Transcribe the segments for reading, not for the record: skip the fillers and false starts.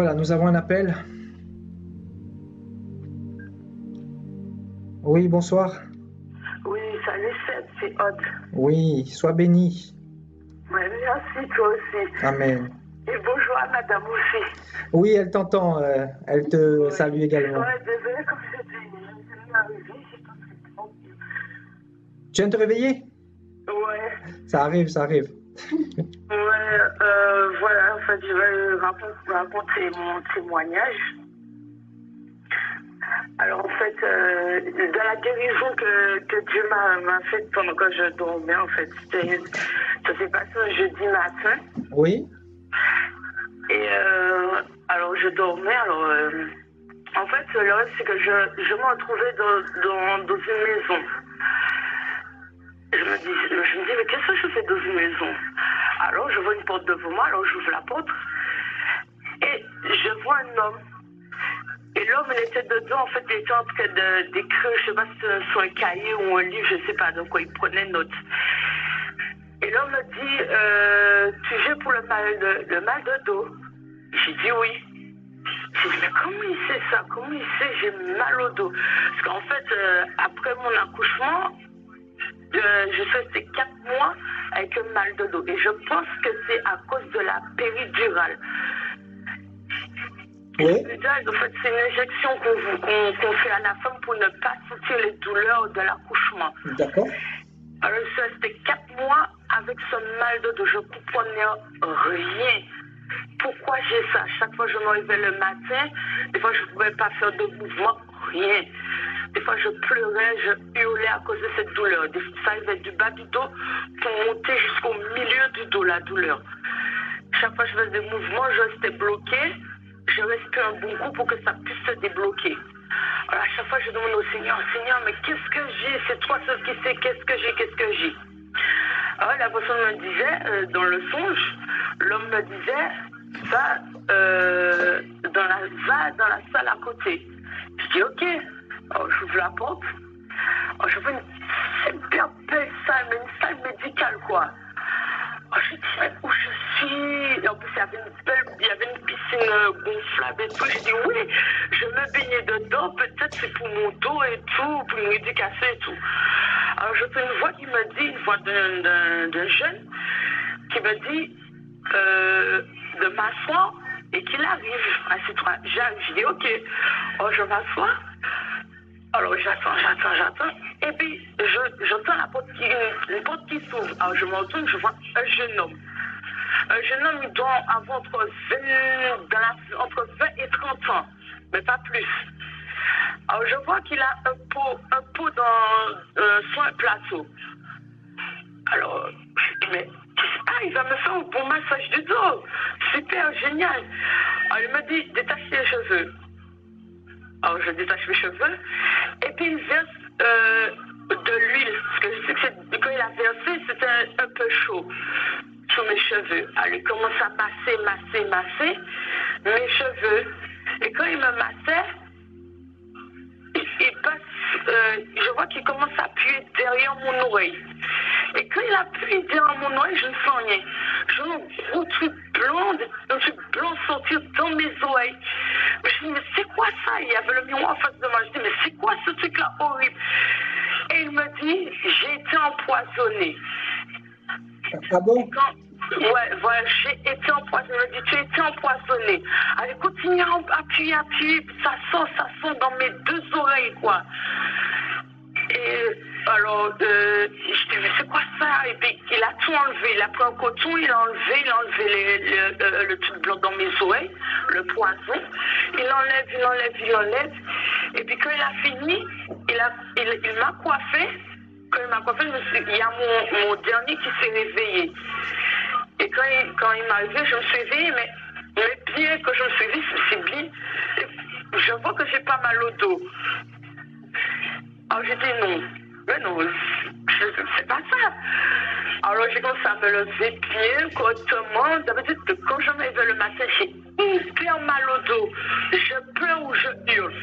Voilà, nous avons un appel. Oui, bonsoir. Oui, salut Seb, c'est Aude. Oui, sois béni. Ouais, merci, toi aussi. Amen. Et bonjour à madame aussi. Oui, elle t'entend, elle te salue également. Ouais, désolée, comme je t'ai arrivé, j'ai pas fait le temps. Tu viens de te réveiller? Ouais. Ça arrive, ça arrive. Ouais, voilà, en fait, je vais raconter mon témoignage. Alors, en fait, dans la guérison que Dieu m'a faite pendant que je dormais, en fait, ça s'est passé un jeudi matin. Oui. Et alors, je dormais, en fait, le reste, c'est que je me retrouvais dans une maison. Je me dis, mais qu'est-ce que je fais dans une maison? Alors, je vois une porte devant moi, alors j'ouvre la porte et je vois un homme. Et l'homme, il était dedans, en fait, il était en train d'écrire, je ne sais pas si c'est sur un cahier ou un livre, je ne sais pas, donc il prenait note. Et l'homme me dit, tu viens pour le mal de dos? J'ai dit oui. J'ai dit, mais comment il sait ça? Comment il sait j'ai mal au dos? Parce qu'en fait, après mon accouchement, je suis restée 4 mois avec un mal de dos. Et je pense que c'est à cause de la péridurale. Oui. En fait, c'est une injection qu'on fait à la femme pour ne pas sentir les douleurs de l'accouchement. D'accord. Alors, je suis restée 4 mois avec ce mal de dos. Je ne comprenais rien. Pourquoi j'ai ça? Chaque fois que je me réveillais le matin, des fois je ne pouvais pas faire de mouvement, rien. Des fois je pleurais, je hurlais à cause de cette douleur. Ça arrivait du bas du dos pour monter jusqu'au milieu du dos, la douleur. Chaque fois que je faisais des mouvements, je restais bloquée. Je respirais un bon coup pour que ça puisse se débloquer. Alors à chaque fois, je demande au Seigneur, Seigneur, mais qu'est-ce que j'ai? C'est toi seul qui sais qu'est-ce que j'ai. Alors la personne me disait, dans le songe, l'homme me disait, va dans la salle à côté. Je dis ok. Alors j'ouvre la porte. Alors, je vois une super belle salle, mais une salle médicale quoi. Alors, je dis mais où je suis? Et en plus il y avait une piscine gonflable et tout. Je dis oui, je me baignais dedans, peut-être c'est pour mon dos et tout, pour une médication et tout. Alors j'entends une voix qui me dit, une voix d'un jeune, qui me dit de m'asseoir et qu'il arrive. Assieds-toi. J'arrive, je dis ok. Alors je m'assois. Alors j'attends. Et puis j'entends une porte qui s'ouvre. Alors je me retourne, je vois un jeune homme. Un jeune homme, il doit avoir entre 20 et 30 ans, mais pas plus. Alors je vois qu'il a un pot sur un plateau. Alors, je dis, mais il va me faire un bon massage du dos. Super, génial. Alors il me dit, détache les cheveux. Alors je détache mes cheveux. Et puis il verse de l'huile. Parce que je sais que quand il a versé, c'était un peu chaud sur mes cheveux. Alors il commence à masser mes cheveux. Et quand il me massait, il passe, je vois qu'il commence à appuyer derrière mon oreille. Et quand il appuie derrière mon oreille, je ne sens rien. Je vois un gros truc blanc sortir dans mes oreilles. Mais je dis, mais c'est quoi ça? Il y avait le miroir en face de moi. Je dis, mais c'est quoi ce truc-là horrible? Et il me dit, j'ai été empoisonnée. Ah bon? Ouais, voilà, j'ai été empoisonnée. Il me dit, tu as été empoisonnée. Allez, continue à appuyer, ça sent dans mes 2 oreilles, quoi. Et alors, je dis, mais c'est quoi ça? Et puis, il a tout enlevé. Il a pris un coton, il a enlevé le truc blanc dans mes oreilles, le poison. Il enlève. Et puis, quand il a fini, il m'a coiffé. Quand il m'a coiffé, il y a mon dernier qui s'est réveillé. Et quand il m'a réveillé, je me suis réveillée, mais bien que je me suis réveillée, c'est bien. Je vois que j'ai pas mal au dos. Alors j'ai dit non, mais non, c'est pas ça. Alors j'ai commencé à me lever bien, correctement. Ça veut dire que quand je me réveille le matin, j'ai hyper mal au dos. Je pleure ou je hurle.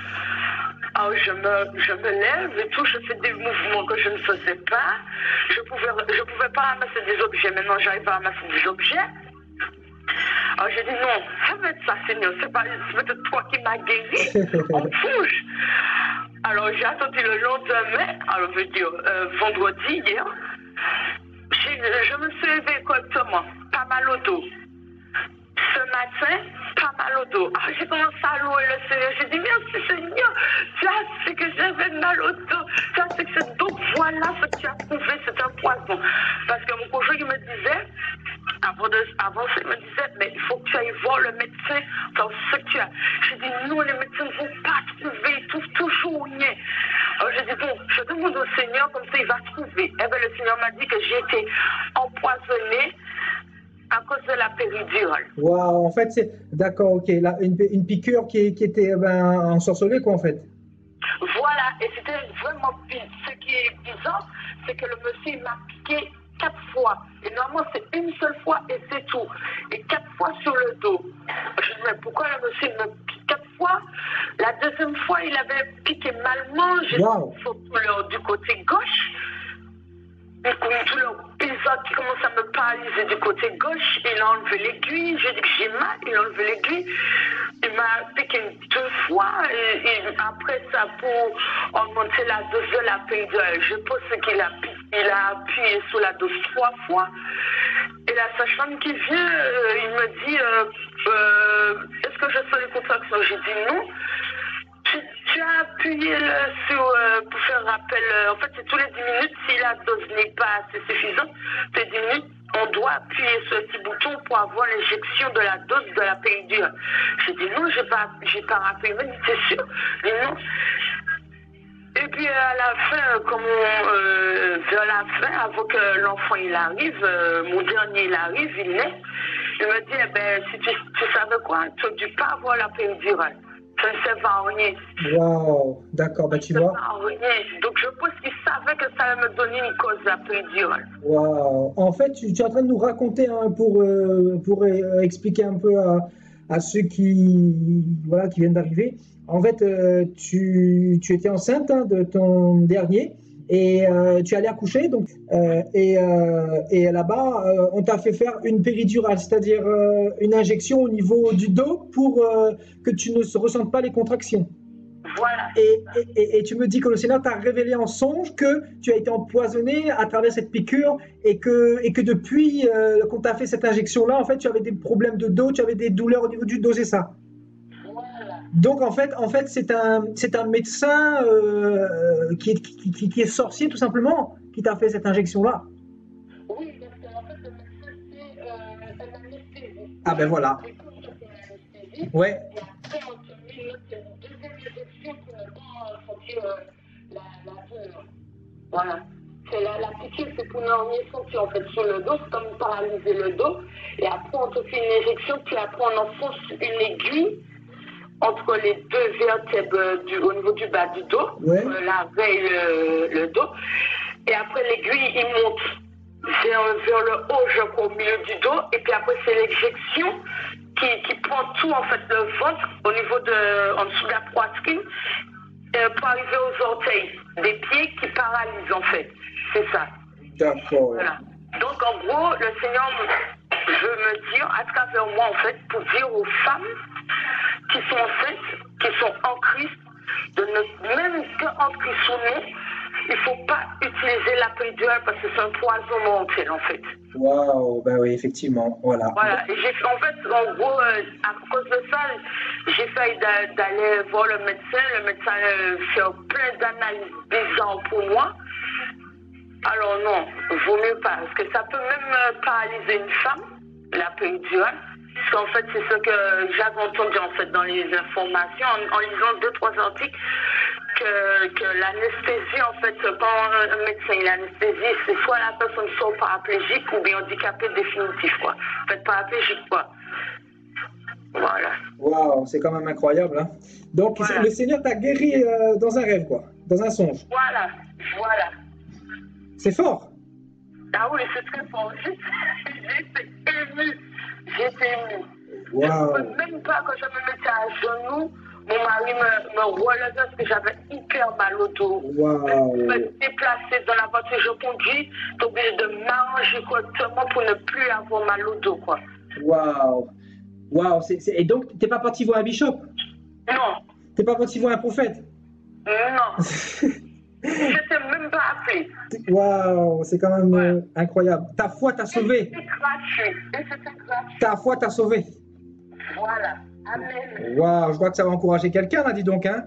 Alors je me lève et tout, je fais des mouvements que je ne faisais pas. Je pouvais pas ramasser des objets, maintenant j'arrive à ramasser des objets. Alors j'ai dit non, ça va être ça, Seigneur, c'est peut-être toi qui m'as guéri, on bouge. Alors j'ai attendu le lendemain, alors je veux dire vendredi hier, je me suis levée correctement, pas mal au dos. Ce matin, pas mal au dos. Alors, j'ai commencé à louer le Seigneur. J'ai dit merci Seigneur, tu as fait que j'avais mal au dos. Tu as fait que cette dos, voilà ce que tu as trouvé, c'est un poison. Parce que mon conjoint il me disait, avant ça, il me disait, mais il faut que tu ailles voir le médecin dans ce que tu as. J'ai dit non, les médecins ne vont pas trouver, ils trouvent toujours rien. Alors j'ai dit bon, je demande au Seigneur, comme ça il va trouver. Eh bien le Seigneur m'a dit que j'ai été empoisonnée à cause de la péridurale. Waouh, en fait, c'est d'accord, ok. Là, une piqûre qui était ensorcelée, quoi, en fait. Voilà, et c'était vraiment pire. Ce qui est bizarre, c'est que le monsieur m'a piqué 4 fois. Et normalement, c'est une seule fois et c'est tout. Et 4 fois sur le dos. Je me dis, mais pourquoi le monsieur me pique 4 fois? La deuxième fois, il avait piqué malement. J'ai surtout du côté gauche. Tout le paysage qui commence à me paralyser du côté gauche, il a enlevé l'aiguille, j'ai dit que j'ai mal, il a enlevé l'aiguille, il m'a piqué 2 fois, et après ça, pour augmenter la dose de la péridurale, je pense qu'il a appuyé sur la dose 3 fois, et la sage-femme qui vient, il me dit, est-ce que je sens les contractions? J'ai dit non. Tu as appuyé pour faire rappel. En fait, c'est tous les 10 minutes. Si la dose n'est pas assez suffisante, tous les 10 minutes, on doit appuyer sur ce petit bouton pour avoir l'injection de la dose de la péridurale. J'ai dit non, j'ai pas rappelé. Il m'a dit, c'est sûr? Mais non. Et puis à la fin, vers la fin, avant que l'enfant il arrive, mon dernier il arrive, il naît, il me dit, eh ben, si tu savais quoi, tu n'as dû pas avoir la péridurale. Ça ne sert à rien. Waouh, d'accord, bah tu vois. Donc je pense qu'il savait que ça allait me donner une cause la péridurale. Waouh. En fait, tu es en train de nous raconter pour expliquer un peu à ceux qui viennent d'arriver. En fait, tu étais enceinte de ton dernier et tu allais accoucher donc et là-bas on t'a fait faire une péridurale, c'est-à-dire une injection au niveau du dos pour que tu ne ressentes pas les contractions. Voilà. Et tu me dis que le Seigneur t'a révélé en songe que tu as été empoisonné à travers cette piqûre et que depuis qu'on t'a fait cette injection-là, en fait, tu avais des problèmes de dos, tu avais des douleurs au niveau du dos, c'est ça? Voilà. Donc en fait, c'est un médecin qui est sorcier tout simplement qui t'a fait cette injection-là. Oui, parce qu'en fait, le médecin, c'est un anesthésiste. Ah ben voilà. Ouais. Et après, on te met une deuxième injection pour ne pas sentir la douleur. Voilà. C'est la piqûre, c'est pour ne rien sentir en fait sur le dos, c'est comme paralyser le dos. Et après, on te fait une injection, puis après, on enfonce une aiguille entre les deux vertèbres au niveau du bas du dos, ouais. La veille, le dos. Et après, l'aiguille, il monte vers le haut, je crois, au milieu du dos. Et puis après, c'est l'injection qui prend tout, en fait, le ventre au niveau en dessous de la poitrine pour arriver aux orteils des pieds qui paralysent, en fait. C'est ça. D'accord. Voilà. Donc, en gros, le Seigneur veut me dire, à travers moi, en fait, pour dire aux femmes qui sont enceintes, qui sont en Christ, même qu'en Christ ou non, il ne faut pas utiliser la péridurale parce que c'est un poison mortel, en fait. Waouh, ben oui, effectivement, voilà. Voilà, et en fait, en gros, à cause de ça, j'ai failli d'aller voir le médecin. Le médecin fait plein d'analyses bizarres pour moi. Alors non, vaut mieux pas, parce que ça peut même paralyser une femme, la péridurale. Parce qu'en fait, c'est ce que j'avais entendu en fait dans les informations, en lisant 2-3 articles, que l'anesthésie, en fait, quand un médecin il anesthésie, c'est soit la personne soit paraplégique ou bien handicapée définitif, quoi. En fait, paraplégique, quoi. Voilà. Waouh, c'est quand même incroyable, hein. Donc, voilà. Le Seigneur t'a guéri dans un rêve, quoi, dans un songe. Voilà, voilà. C'est fort. Ah oui, c'est très fort. J'étais émue. J'étais émue. Wow. Je ne pouvais même pas, quand je me mettais à genoux, mon mari me relevait parce que j'avais hyper mal au dos. Wow. Je me déplacer dans la voiture, je conduis, t'es obligé de m'arranger correctement pour ne plus avoir mal au dos, quoi. Waouh. Waouh, et donc, t'es pas parti voir un bishop? Non, T'es pas parti voir un prophète? non. Je t'ai même pas appelé. Waouh, c'est quand même Ouais. incroyable. Ta foi t'a sauvé. C'est gratuit. Et c'était gratuit. Ta foi t'a sauvé. Voilà. Amen. Waouh, je crois que ça va encourager quelqu'un, là, dis donc, hein?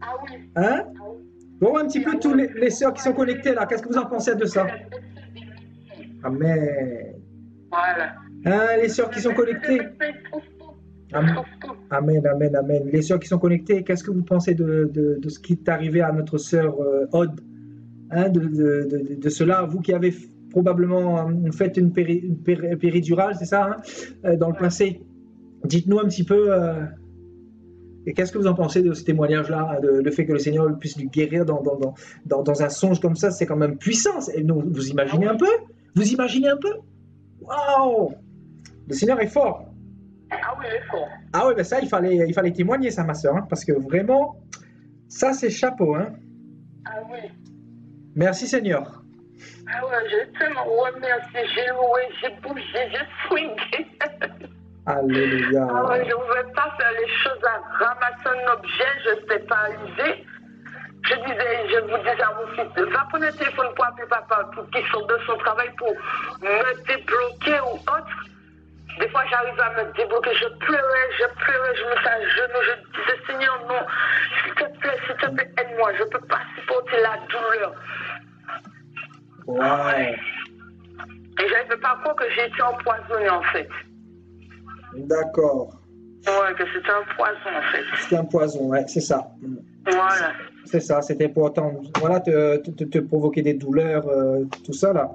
Ah oui. Hein? Ah oui. Bon, un petit peu tous les sœurs qui sont connectées, là, qu'est-ce que vous en pensez de ça? Amen. Voilà. Hein, les sœurs qui sont connectées? Amen, amen, amen, amen. Les sœurs qui sont connectées, qu'est-ce que vous pensez de ce qui est arrivé à notre sœur Aude? Hein, de cela, vous qui avez probablement fait une péridurale, c'est ça, hein, dans le passé. Dites-nous un petit peu, et qu'est-ce que vous en pensez de ce témoignage-là, le fait que le Seigneur puisse lui guérir dans un songe comme ça, c'est quand même puissant. Vous imaginez un peu? Vous imaginez un peu? Waouh! Le Seigneur est fort. Ah oui, il est fort. Ah oui, ben ça, il fallait témoigner ça, ma soeur, hein, parce que vraiment, ça, c'est chapeau. Hein. Ah oui. Merci, Seigneur. Ah ouais, je tellement remercie. J'ai loué, j'ai bougé, j'ai swingé. Alléluia. Ah ouais, je ne pouvais pas faire les choses à ramasser un objet, je ne sais pas user. Je vous disais à mon fils, va prendre un téléphone pour appeler papa, pour qu'il sorte de son travail, pour me débloquer ou autre. Des fois, j'arrivais à me débloquer, je pleurais, je me faisais à genoux, je disais, Seigneur, non, s'il te plaît, aide-moi, je ne peux pas supporter la douleur. Ouais. Et je n'arrivais pas à croire que j'ai été empoisonnée, en fait. D'accord. Ouais, que c'était un poison, en fait. C'était un poison, ouais, c'est ça. Voilà. C'est ça, c'était important. Voilà, te provoquer des douleurs, tout ça, là.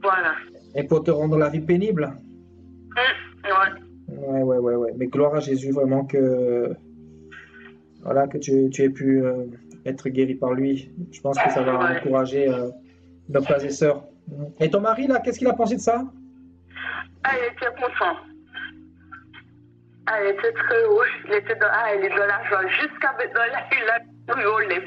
Voilà. Et pour te rendre la vie pénible. Ouais. Ouais. Mais gloire à Jésus, vraiment que, voilà, que tu aies pu être guéri par lui. Je pense que ça va encourager nos frères et sœurs. Et ton mari, là, qu'est-ce qu'il a pensé de ça? Ah, il était content. Ah, il était très heureux. Il était il est dans la joie. Jusqu'à maintenant, là, il a rigolé.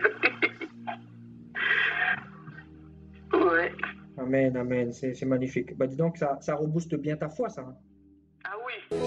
Ouais. Amen, amen. C'est magnifique. Bah, dis donc, ça rebooste bien ta foi, ça. Ah oui.